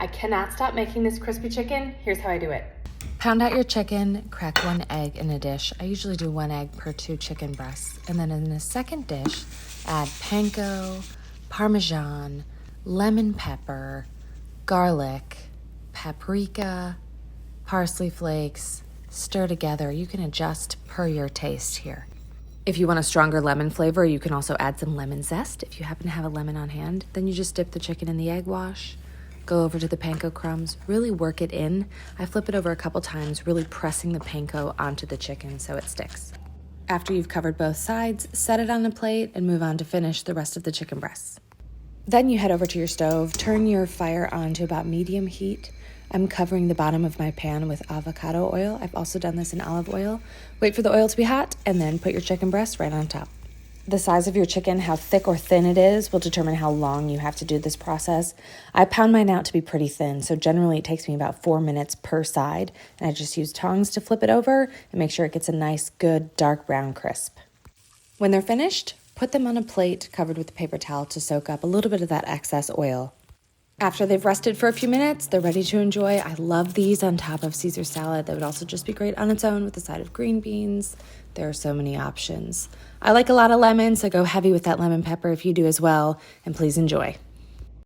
I cannot stop making this crispy chicken. Here's how I do it. Pound out your chicken, crack 1 egg in a dish. I usually do 1 egg per 2 chicken breasts. And then in a second dish, add panko, Parmesan, lemon pepper, garlic, paprika, parsley flakes. Stir together. You can adjust per your taste here. If you want a stronger lemon flavor, you can also add some lemon zest. If you happen to have a lemon on hand, then you just dip the chicken in the egg wash. Go over to the panko crumbs, really work it in. I flip it over a couple times, really pressing the panko onto the chicken so it sticks. After you've covered both sides, set it on a plate and move on to finish the rest of the chicken breasts. Then you head over to your stove, turn your fire on to about medium heat. I'm covering the bottom of my pan with avocado oil. I've also done this in olive oil. Wait for the oil to be hot and then put your chicken breast right on top. The size of your chicken, how thick or thin it is, will determine how long you have to do this process. I pound mine out to be pretty thin, so generally it takes me about 4 minutes per side, and I just use tongs to flip it over and make sure it gets a nice, good, dark brown crisp. When they're finished, put them on a plate covered with a paper towel to soak up a little bit of that excess oil. After they've rested for a few minutes, they're ready to enjoy. I love these on top of Caesar salad. That would also just be great on its own with a side of green beans. There are so many options. I like a lot of lemon, so go heavy with that lemon pepper if you do as well, and please enjoy.